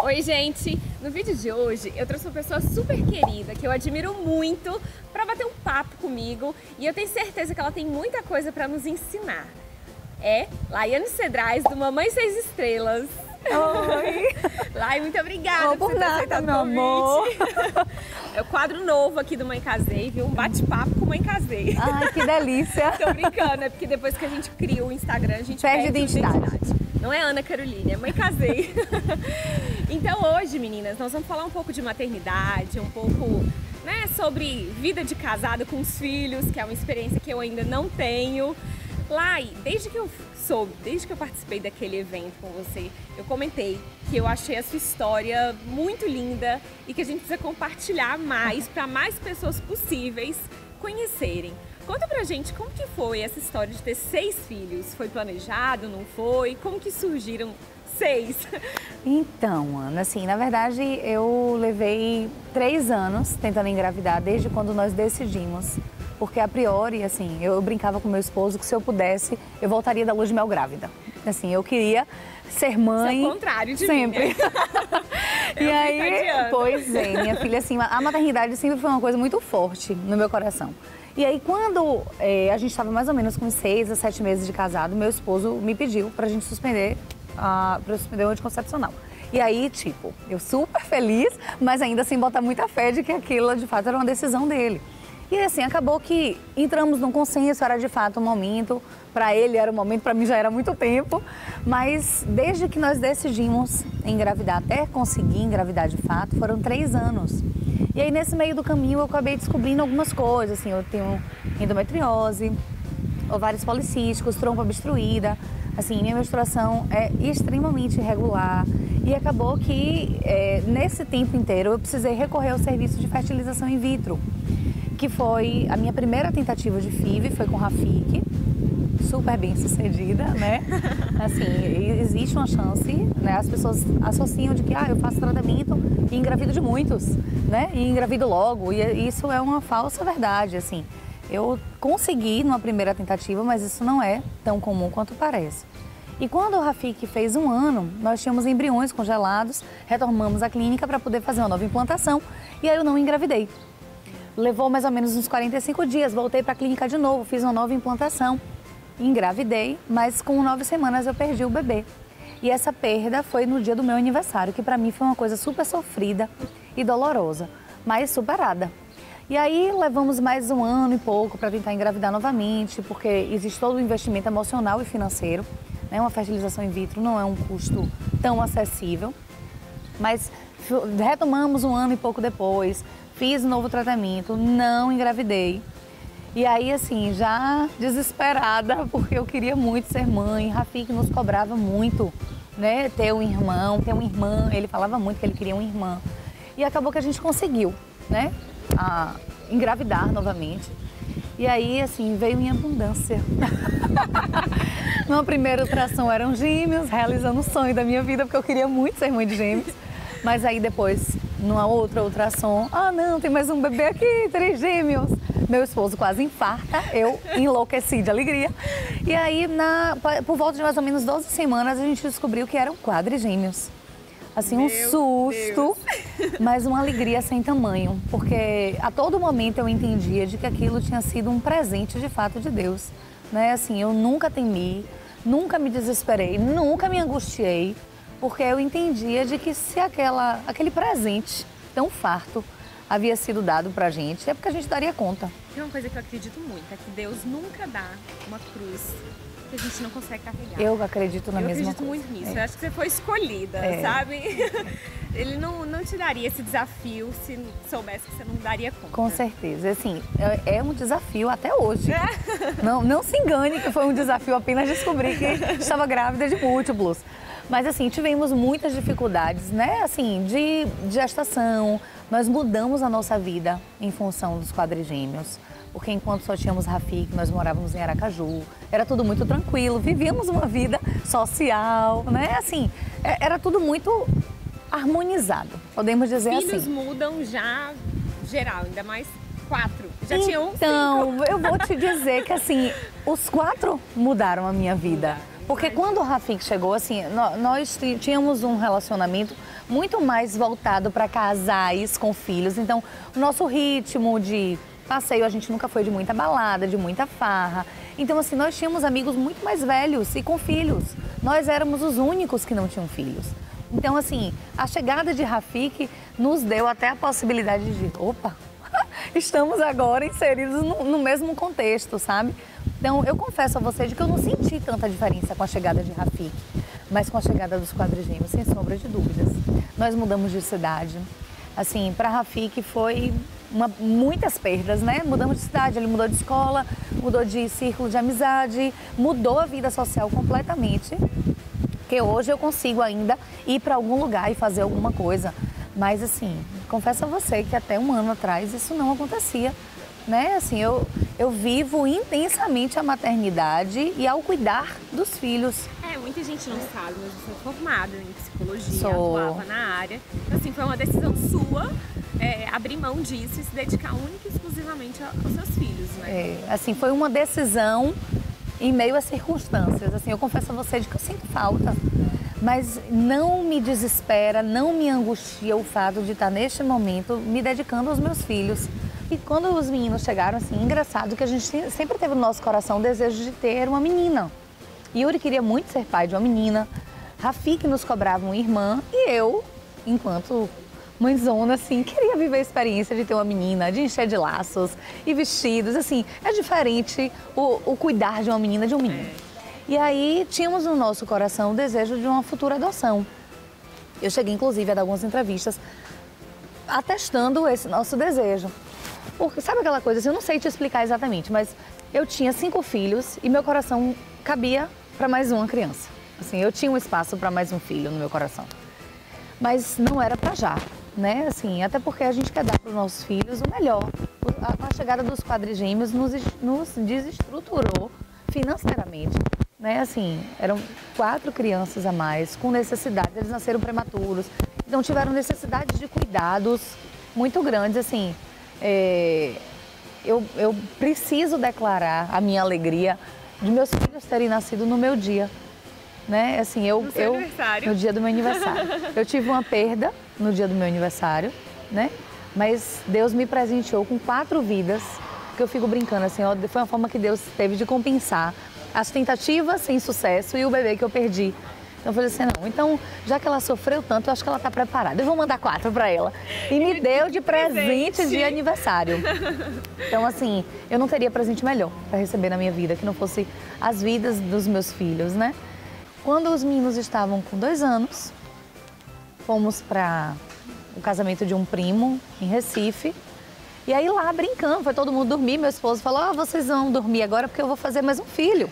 Oi, gente! No vídeo de hoje eu trouxe uma pessoa super querida, que eu admiro muito, para bater um papo comigo, e eu tenho certeza que ela tem muita coisa para nos ensinar. É Laiane Cedrais, do Mamãe 6 Estrelas. Oi! Lai, muito obrigada por nada, meu amor. É o quadro novo aqui do Mãe Casei, viu? Um bate-papo com Mãe Casei. Ai, que delícia! Tô brincando, é porque depois que a gente cria o Instagram, a gente perde identidade. Não é Ana Caroline, é Mãe Casei. Então hoje, meninas, nós vamos falar um pouco de maternidade, um pouco, né, sobre vida de casada com os filhos, que é uma experiência que eu ainda não tenho. Lai, desde que eu participei daquele evento com você, eu comentei que eu achei a sua história muito linda e que a gente precisa compartilhar mais para mais pessoas possíveis conhecerem. Conta pra gente como que foi essa história de ter 6 filhos. Foi planejado, não foi? Como que surgiram 6? Então, Ana, assim, na verdade eu levei 3 anos tentando engravidar desde quando nós decidimos. Porque a priori, assim, eu brincava com meu esposo que se eu pudesse, eu voltaria da lua de mel grávida. Assim, eu queria ser mãe. Isso é o contrário de sempre. Mim, né? E aí, pois é, minha filha, assim, a maternidade sempre foi uma coisa muito forte no meu coração. E aí, quando a gente estava mais ou menos com 6 a 7 meses de casado, meu esposo me pediu pra gente suspender o anticoncepcional. E aí, tipo, eu super feliz, mas ainda sem botar muita fé de que aquilo, de fato, era uma decisão dele. E assim, acabou que entramos num consenso, era de fato um momento, para ele era um momento, para mim já era muito tempo, mas desde que nós decidimos engravidar até conseguir engravidar de fato, foram 3 anos. E aí nesse meio do caminho eu acabei descobrindo algumas coisas, assim, eu tenho endometriose, ovários policísticos, trompa obstruída, assim, minha menstruação é extremamente irregular e acabou que nesse tempo inteiro eu precisei recorrer ao serviço de fertilização in vitro, que foi a minha primeira tentativa de FIV, foi com Rafik, super bem sucedida, né? Assim, existe uma chance, né? As pessoas associam de que eu faço tratamento e engravido de muitos, né? E engravido logo, e isso é uma falsa verdade, assim. Eu consegui numa primeira tentativa, mas isso não é tão comum quanto parece. E quando o Rafik fez 1 ano, nós tínhamos embriões congelados, retornamos à clínica para poder fazer uma nova implantação, e aí eu não engravidei. Levou mais ou menos uns 45 dias, voltei para a clínica de novo, fiz uma nova implantação, engravidei, mas com 9 semanas eu perdi o bebê. E essa perda foi no dia do meu aniversário, que para mim foi uma coisa super sofrida e dolorosa, mas superada. E aí levamos mais 1 ano e pouco para tentar engravidar novamente, porque existe todo o investimento emocional e financeiro, né? Uma fertilização in vitro não é um custo tão acessível, mas retomamos 1 ano e pouco depois. Fiz um novo tratamento, não engravidei. E aí, assim, já desesperada, porque eu queria muito ser mãe. Rafik nos cobrava muito, né? Ter um irmão, ter uma irmã. Ele falava muito que ele queria uma irmã. E acabou que a gente conseguiu, né? Engravidar novamente. E aí, assim, veio em abundância. Numa primeira ultrassom eram gêmeos, realizando o sonho da minha vida, porque eu queria muito ser mãe de gêmeos. Mas aí depois, numa outra ultrassom, não, tem mais um bebê aqui, 3 gêmeos. Meu esposo quase infarta, eu enlouqueci de alegria. E aí, por volta de mais ou menos 12 semanas, a gente descobriu que eram quadrigêmeos. Assim, um susto, mas uma alegria sem tamanho. Porque a todo momento eu entendia de que aquilo tinha sido um presente de fato de Deus. Né? Assim, eu nunca temi, nunca me desesperei, nunca me angustiei. Porque eu entendia de que se aquele presente tão farto havia sido dado pra gente, é porque a gente daria conta. Tem uma coisa que eu acredito muito, é que Deus nunca dá uma cruz que a gente não consegue carregar. Eu acredito na mesma coisa. Eu acredito muito nisso, eu acho que você foi escolhida, sabe? Ele não te daria esse desafio se soubesse que você não daria conta. Com certeza, assim, é um desafio até hoje. Não se engane que foi um desafio apenas descobrir que estava grávida de múltiplos. Mas assim, tivemos muitas dificuldades, né? Assim, de gestação, nós mudamos a nossa vida em função dos quadrigêmeos. Porque enquanto só tínhamos Rafik, nós morávamos em Aracaju, era tudo muito tranquilo, vivíamos uma vida social, né? Assim, era tudo muito harmonizado, podemos dizer assim. Filhos mudam já geral, ainda mais 4. Já tinha um 5. Então, eu vou te dizer que assim, os 4 mudaram a minha vida. Porque quando o Rafik chegou, assim, nós tínhamos um relacionamento muito mais voltado para casais com filhos. Então, o nosso ritmo de passeio, a gente nunca foi de muita balada, de muita farra. Então, assim, nós tínhamos amigos muito mais velhos e com filhos. Nós éramos os únicos que não tinham filhos. Então, assim, a chegada de Rafik nos deu até a possibilidade de, opa, estamos agora inseridos no mesmo contexto, sabe? Então, eu confesso a vocês que eu não senti tanta diferença com a chegada de Rafik, mas com a chegada dos quadrigêmeos, sem sombra de dúvidas. Nós mudamos de cidade. Assim, para Rafik foi muitas perdas, né? Mudamos de cidade, ele mudou de escola, mudou de círculo de amizade, mudou a vida social completamente. Porque hoje eu consigo ainda ir para algum lugar e fazer alguma coisa. Mas, assim, confesso a você que até um ano atrás isso não acontecia, né? Assim, eu vivo intensamente a maternidade e ao cuidar dos filhos. Muita gente não sabe, mas eu sou formada em psicologia, atuava na área. Assim, foi uma decisão sua abrir mão disso e se dedicar única e exclusivamente aos seus filhos, né? Assim, foi uma decisão em meio às circunstâncias. Assim, eu confesso a você de que eu sinto falta, mas não me desespera, não me angustia o fato de estar neste momento me dedicando aos meus filhos. E quando os meninos chegaram, assim, engraçado que a gente sempre teve no nosso coração o desejo de ter uma menina. Yuri queria muito ser pai de uma menina, Rafik nos cobrava uma irmã e eu, enquanto mãezona, assim, queria viver a experiência de ter uma menina, de encher de laços e vestidos, assim, é diferente o cuidar de uma menina de um menino. E aí tínhamos no nosso coração o desejo de uma futura adoção. Eu cheguei, inclusive, a dar algumas entrevistas atestando esse nosso desejo. Porque, sabe aquela coisa, assim, eu não sei te explicar exatamente, mas eu tinha 5 filhos e meu coração cabia para mais uma criança. Assim, eu tinha um espaço para mais um filho no meu coração. Mas não era para já, né? Assim, até porque a gente quer dar para os nossos filhos o melhor. A chegada dos quadrigêmeos nos desestruturou financeiramente, né? Assim, eram 4 crianças a mais com necessidades, eles nasceram prematuros, então tiveram necessidades de cuidados muito grandes, assim. Eu preciso declarar a minha alegria de meus filhos terem nascido no meu dia, né? Assim, no seu aniversário? No dia do meu aniversário. Eu tive uma perda no dia do meu aniversário, né? Mas Deus me presenteou com 4 vidas, que eu fico brincando, assim, ó, foi uma forma que Deus teve de compensar as tentativas sem sucesso e o bebê que eu perdi. Então eu falei assim, não, então, já que ela sofreu tanto, eu acho que ela está preparada. Eu vou mandar 4 para ela. E me deu de presente de aniversário. Então, assim, eu não teria presente melhor para receber na minha vida, que não fosse as vidas dos meus filhos, né? Quando os meninos estavam com 2 anos, fomos para o casamento de um primo em Recife. E aí lá, brincando, foi todo mundo dormir. Meu esposo falou, vocês vão dormir agora porque eu vou fazer mais um filho.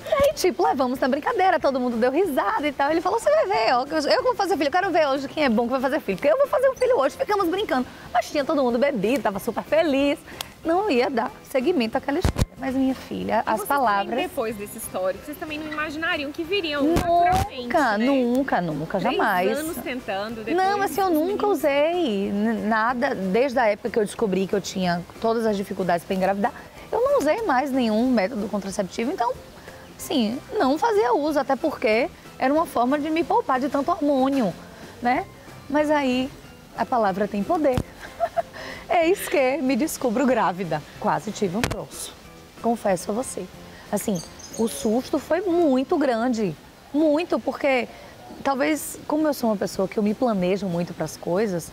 E aí, tipo, levamos na brincadeira, todo mundo deu risada e tal. Ele falou, você vai ver, eu vou fazer filho, eu quero ver hoje quem é bom que vai fazer filho. Porque eu vou fazer um filho hoje, ficamos brincando. Mas tinha todo mundo bebido, tava super feliz. Não ia dar seguimento àquela história. Mas minha filha, as palavras... Também, depois desse histórico, vocês também não imaginariam que viriam naturalmente, Nunca, né? nunca, jamais. 3 anos tentando, depois... Não, assim, eu nunca usei nada, desde a época que eu descobri que eu tinha todas as dificuldades para engravidar, eu não usei mais nenhum método contraceptivo, então... Sim, não fazia uso, até porque era uma forma de me poupar de tanto hormônio, né? Mas aí a palavra tem poder. Eis que me descubro grávida. Quase tive um troço, confesso a você. Assim, o susto foi muito grande, muito, porque talvez, como eu sou uma pessoa que eu me planejo muito para as coisas,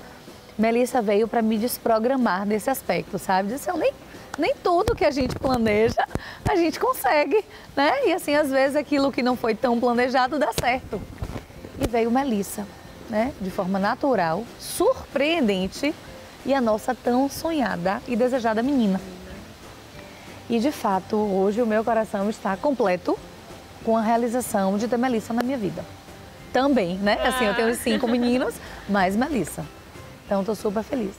Melissa veio para me desprogramar desse aspecto, sabe? Disse, nem tudo que a gente planeja, a gente consegue, né? E assim, às vezes aquilo que não foi tão planejado dá certo. E veio Melissa, né? De forma natural, surpreendente, e a nossa tão sonhada e desejada menina. E de fato, hoje o meu coração está completo com a realização de ter Melissa na minha vida. Também, né? Assim, eu tenho 5 meninos, mais Melissa. Então, estou super feliz.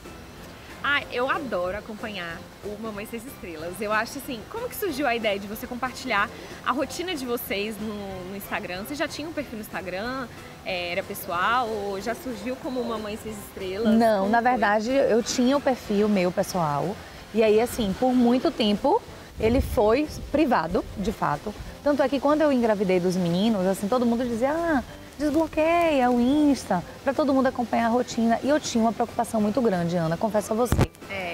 Eu adoro acompanhar o Mamãe 6 Estrelas. Eu acho assim, como que surgiu a ideia de você compartilhar a rotina de vocês no Instagram? Você já tinha um perfil no Instagram? Era pessoal? Ou já surgiu como Mamãe 6 Estrelas? Não, na verdade, eu tinha o perfil meu pessoal. E aí, assim, por muito tempo, ele foi privado, de fato. Tanto é que quando eu engravidei dos meninos, assim, todo mundo dizia, desbloqueia o Insta para todo mundo acompanhar a rotina. E eu tinha uma preocupação muito grande, Ana, confesso a você.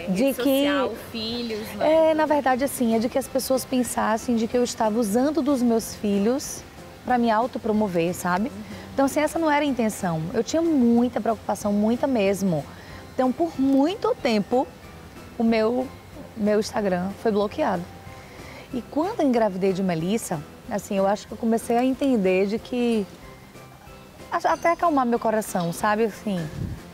De social, filhos, né? Na verdade, assim, é de que as pessoas pensassem de que eu estava usando dos meus filhos para me autopromover, sabe? Então, assim, essa não era a intenção. Eu tinha muita preocupação, muita mesmo. Então, por muito tempo, o meu Instagram foi bloqueado. E quando eu engravidei de Melissa, assim, eu acho que eu comecei a entender de que... Até acalmar meu coração, sabe? Assim,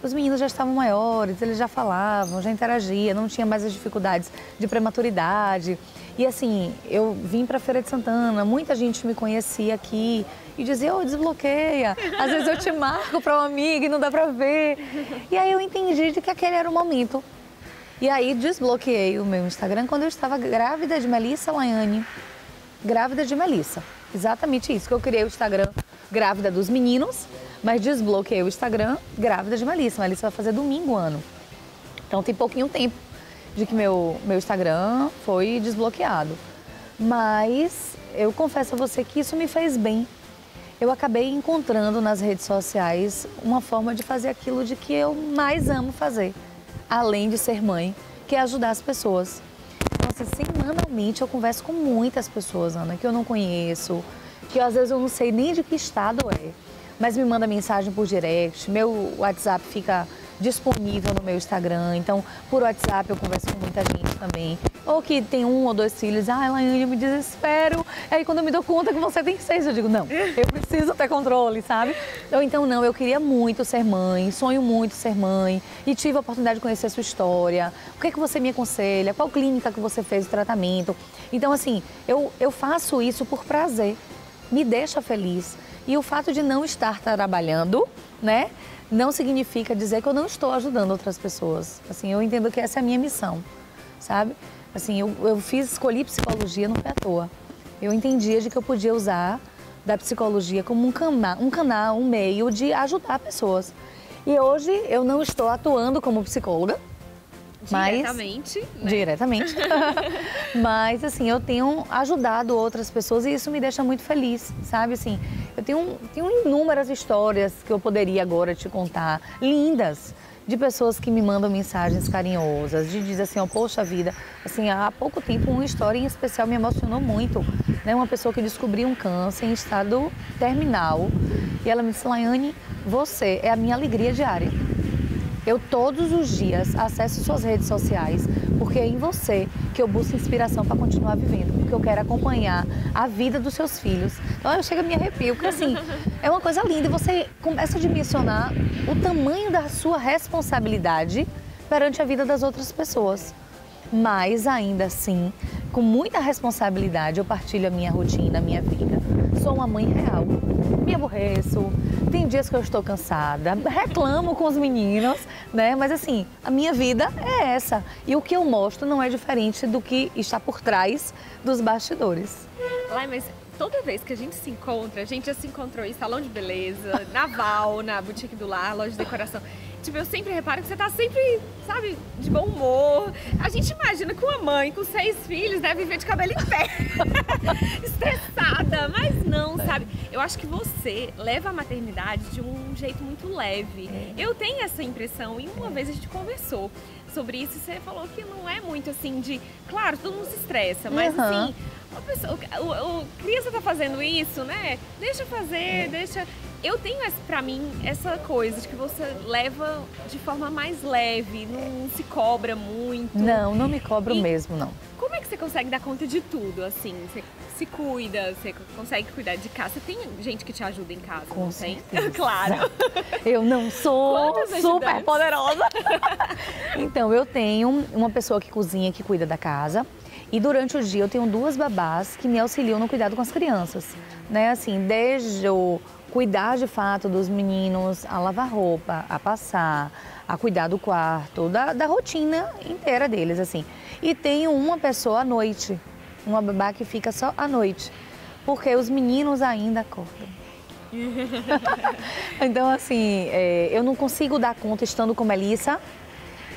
os meninos já estavam maiores, eles já falavam, já interagiam, não tinha mais as dificuldades de prematuridade. E assim, eu vim para Feira de Santana, muita gente me conhecia aqui e dizia, desbloqueia. Às vezes eu te marco para uma amiga e não dá para ver. E aí eu entendi de que aquele era o momento. E aí desbloqueei o meu Instagram quando eu estava grávida de Melissa Laiane. Grávida de Melissa. Exatamente isso, que eu criei o Instagram grávida dos meninos, mas desbloqueei o Instagram grávida de Melissa. Melissa vai fazer domingo ano. Então tem pouquinho tempo de que meu Instagram foi desbloqueado. Mas eu confesso a você que isso me fez bem. Eu acabei encontrando nas redes sociais uma forma de fazer aquilo de que eu mais amo fazer, além de ser mãe, que é ajudar as pessoas. Então, assim, semanalmente eu converso com muitas pessoas, Ana, que eu não conheço, que às vezes eu não sei nem de que estado é, mas me manda mensagem por direct, meu WhatsApp fica disponível no meu Instagram, então por WhatsApp eu converso com muita gente também. Ou que tem 1 ou 2 filhos, Laiane, eu me desespero. Aí quando eu me dou conta que você tem 6, eu digo, não, eu preciso ter controle, sabe? Ou então, não, eu queria muito ser mãe, sonho muito ser mãe e tive a oportunidade de conhecer a sua história. O que é que você me aconselha? Qual clínica que você fez o tratamento? Então, assim, eu faço isso por prazer, me deixa feliz. E o fato de não estar trabalhando, né, não significa dizer que eu não estou ajudando outras pessoas. Assim, eu entendo que essa é a minha missão, sabe? Assim, eu escolhi psicologia, não foi à toa. Eu entendia de que eu podia usar da psicologia como um canal, um meio de ajudar pessoas. E hoje eu não estou atuando como psicóloga. Diretamente, né? Diretamente. Mas, assim, eu tenho ajudado outras pessoas e isso me deixa muito feliz, sabe? Assim, eu tenho inúmeras histórias que eu poderia agora te contar, lindas, de pessoas que me mandam mensagens carinhosas, de dizer assim, poxa vida, assim, há pouco tempo uma história em especial me emocionou muito, né? Uma pessoa que descobriu um câncer em estado terminal e ela me disse, Laiane, você é a minha alegria diária. Eu todos os dias acesso suas redes sociais, porque é em você que eu busco inspiração para continuar vivendo, porque eu quero acompanhar a vida dos seus filhos. Então eu chego a me arrepio, porque assim, é uma coisa linda e você começa a dimensionar o tamanho da sua responsabilidade perante a vida das outras pessoas. Mas ainda assim, com muita responsabilidade, eu partilho a minha rotina, a minha vida. Sou uma mãe real, me aborreço, tem dias que eu estou cansada, reclamo com os meninos, né? Mas assim, a minha vida é essa. E o que eu mostro não é diferente do que está por trás dos bastidores. Lai, mas toda vez que a gente se encontra, a gente já se encontrou em salão de beleza, na Val, na Boutique do Lar, loja de decoração. Tipo, eu sempre reparo que você tá sempre, sabe, de bom humor. A gente imagina que uma mãe com 6 filhos deve viver de cabelo em pé, estressada, mas não, sabe? Eu acho que você leva a maternidade de um jeito muito leve. Eu tenho essa impressão e uma vez a gente conversou sobre isso e você falou que não é muito assim de... Claro, todo mundo se estressa, mas assim... A pessoa, criança tá fazendo isso, né? Deixa fazer, deixa... Eu tenho, pra mim, essa coisa de que você leva de forma mais leve, não se cobra muito. Não me cobro mesmo, não. Como é que você consegue dar conta de tudo, assim? Você se cuida, você consegue cuidar de casa? Você tem gente que te ajuda em casa, Com não certeza. tem? Claro. Eu não sou super poderosa. Então, eu tenho uma pessoa que cozinha, que cuida da casa. E durante o dia eu tenho 2 babás que me auxiliam no cuidado com as crianças, né? Assim, desde o cuidar de fato dos meninos, a lavar roupa, a passar, a cuidar do quarto, da rotina inteira deles, assim. E tenho uma pessoa à noite, uma babá que fica só à noite, porque os meninos ainda acordam. Então, assim, eu não consigo dar conta estando com Melissa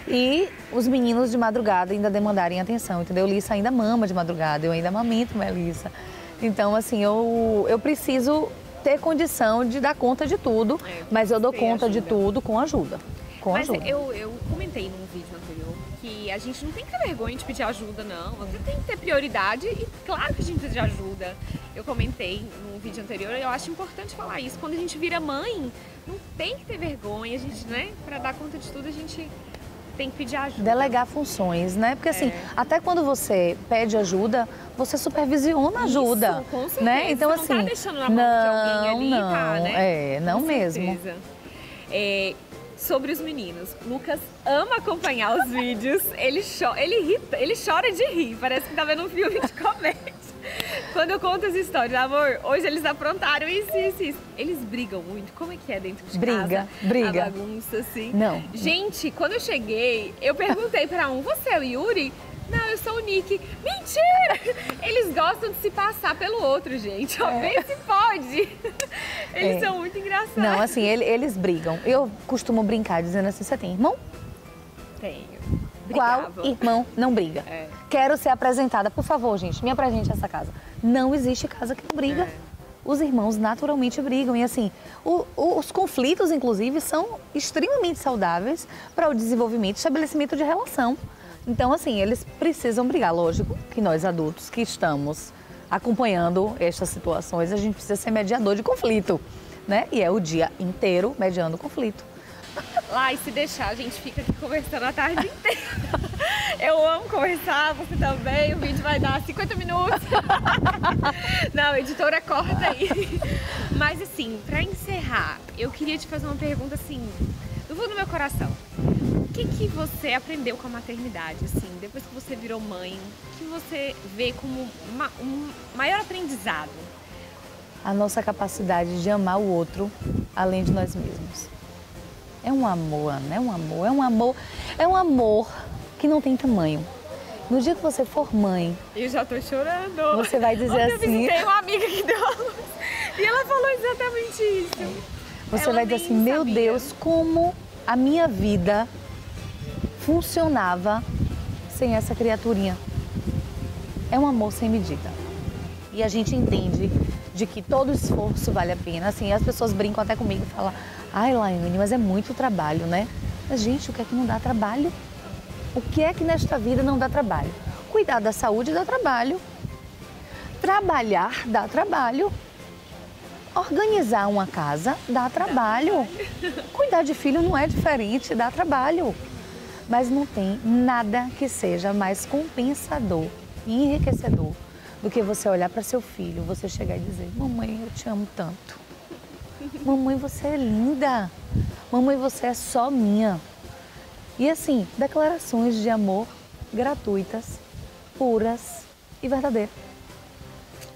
e os meninos de madrugada ainda demandarem atenção, entendeu? Lissa ainda mama de madrugada, eu ainda amamento Melissa. Então, assim, eu preciso ter condição de dar conta de tudo, mas eu dou conta de tudo com ajuda. Mas eu comentei num vídeo anterior que a gente não tem que ter vergonha de pedir ajuda, não. Você tem que ter prioridade e claro que a gente precisa de ajuda. Eu comentei num vídeo anterior, eu acho importante falar isso. Quando a gente vira mãe, não tem que ter vergonha. A gente, né, pra dar conta de tudo, a gente tem que pedir ajuda. Delegar funções, né? Porque assim, até quando você pede ajuda, você supervisiona a ajuda. Isso, com certeza. Né? Então, você assim, não tá deixando na mão de alguém ali, não, tá, né? Não com mesmo. Sobre os meninos, Lucas ama acompanhar os vídeos, ele chora de rir, parece que tá vendo um filme de comédia. Quando eu conto as histórias, amor, hoje eles aprontaram isso. Eles brigam muito, como é que é dentro de casa? Briga. A bagunça, assim. Não. Gente, quando eu cheguei, eu perguntei pra você é o Yuri? Não, eu sou o Nick. Mentira! Eles gostam de se passar pelo outro, gente. Ó, vê se pode. Eles são muito engraçados. Não, assim, eles brigam. Eu costumo brincar dizendo assim, você tem irmão? Tenho. Qual irmão não briga? Quero ser apresentada. Por favor, gente, me apresente essa casa. Não existe casa que não briga. Os irmãos naturalmente brigam. E assim, os conflitos, inclusive, são extremamente saudáveis para o desenvolvimento e estabelecimento de relação. Então, assim, eles precisam brigar. Lógico que nós adultos que estamos acompanhando estas situações, a gente precisa ser mediador de conflito, né? E é o dia inteiro mediando conflito. Lá, e se deixar, a gente fica aqui conversando a tarde inteira. Eu amo conversar, você também. O vídeo vai dar 50 minutos. Não, editora, corta aí. Mas, assim, pra encerrar, eu queria te fazer uma pergunta, assim, do fundo do meu coração. O que você aprendeu com a maternidade, assim, depois que você virou mãe? O que você vê como um maior aprendizado? A nossa capacidade de amar o outro além de nós mesmos. É um amor, Ana, é um amor que não tem tamanho. No dia que você for mãe... Eu já tô chorando. Você vai dizer assim... Eu visitei uma amiga que deu a luz e ela falou exatamente isso. Você vai dizer assim, meu Deus, como a minha vida funcionava sem essa criaturinha. É um amor sem medida. E a gente entende de que todo esforço vale a pena. Assim, as pessoas brincam até comigo e falam, ai, Laiane, mas é muito trabalho, né? Mas, gente, o que é que não dá trabalho? O que é que nesta vida não dá trabalho? Cuidar da saúde dá trabalho. Trabalhar dá trabalho. Organizar uma casa dá trabalho. Cuidar de filho não é diferente, dá trabalho. Mas não tem nada que seja mais compensador e enriquecedor do que você olhar para seu filho, você chegar e dizer, mamãe, eu te amo tanto. Mamãe, você é linda. Mamãe, você é só minha. E assim, declarações de amor gratuitas, puras e verdadeiras.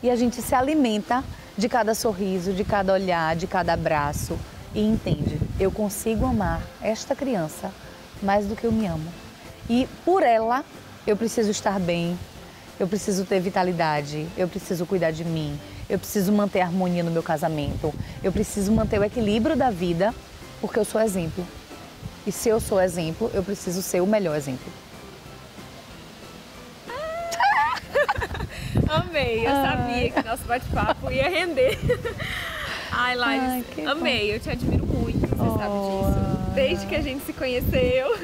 E a gente se alimenta de cada sorriso, de cada olhar, de cada abraço e entende, eu consigo amar esta criança mais do que eu me amo. E por ela, eu preciso estar bem, eu preciso ter vitalidade, eu preciso cuidar de mim, eu preciso manter a harmonia no meu casamento, eu preciso manter o equilíbrio da vida, porque eu sou exemplo. E se eu sou exemplo, eu preciso ser o melhor exemplo. Amei, eu sabia que nosso bate-papo ia render. Ai, Laís, amei, eu te admiro muito, você sabe disso. Desde que a gente se conheceu,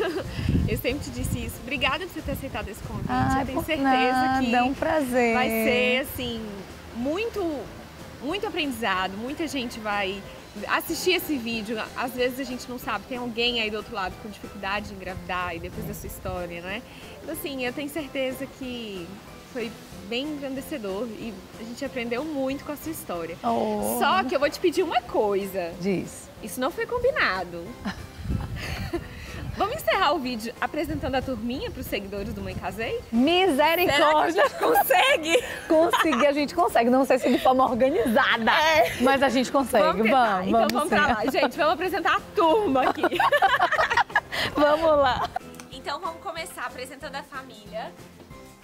eu sempre te disse isso. Obrigada por você ter aceitado esse convite. Eu tenho certeza que é um prazer. Vai ser, assim, muito aprendizado. Muita gente vai assistir esse vídeo. Às vezes a gente não sabe, tem alguém aí do outro lado com dificuldade de engravidar e depois da sua história, né? Então, assim, eu tenho certeza que foi bem engrandecedor e a gente aprendeu muito com a sua história. Só que eu vou te pedir uma coisa. Diz. Isso não foi combinado. Vamos encerrar o vídeo apresentando a turminha para os seguidores do Mãe Casei? Misericórdia! Será que a gente consegue? Conseguir, a gente consegue. Não sei se de forma organizada, mas a gente consegue. Vamos. Então vamos pra lá. Gente, vamos apresentar a turma aqui. Vamos lá. Então vamos começar apresentando a família.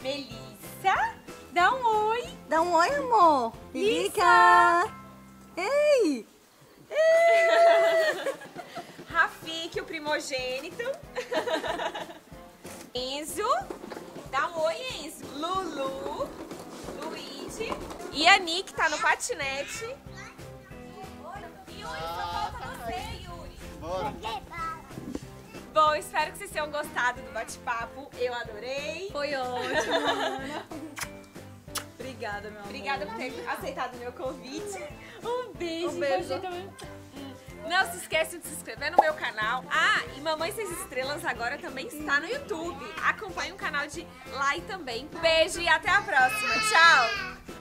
Melissa, dá um oi. Dá um oi, amor. Lica. Ei. Rafik, o primogênito. Enzo. Dá um oi, Enzo. Lulu. Luigi. E a Nick tá no patinete. Bom, espero que vocês tenham gostado do bate-papo. Eu adorei. Foi ótimo, Ana. Obrigada, meu amor. Obrigada por ter aceitado o meu convite. Um beijo. Um beijo. Você também. Não se esqueçam de se inscrever no meu canal. Ah, e Mamãe 6 Estrelas agora também está no YouTube. Acompanhe o canal de lá e também. Beijo e até a próxima. Tchau!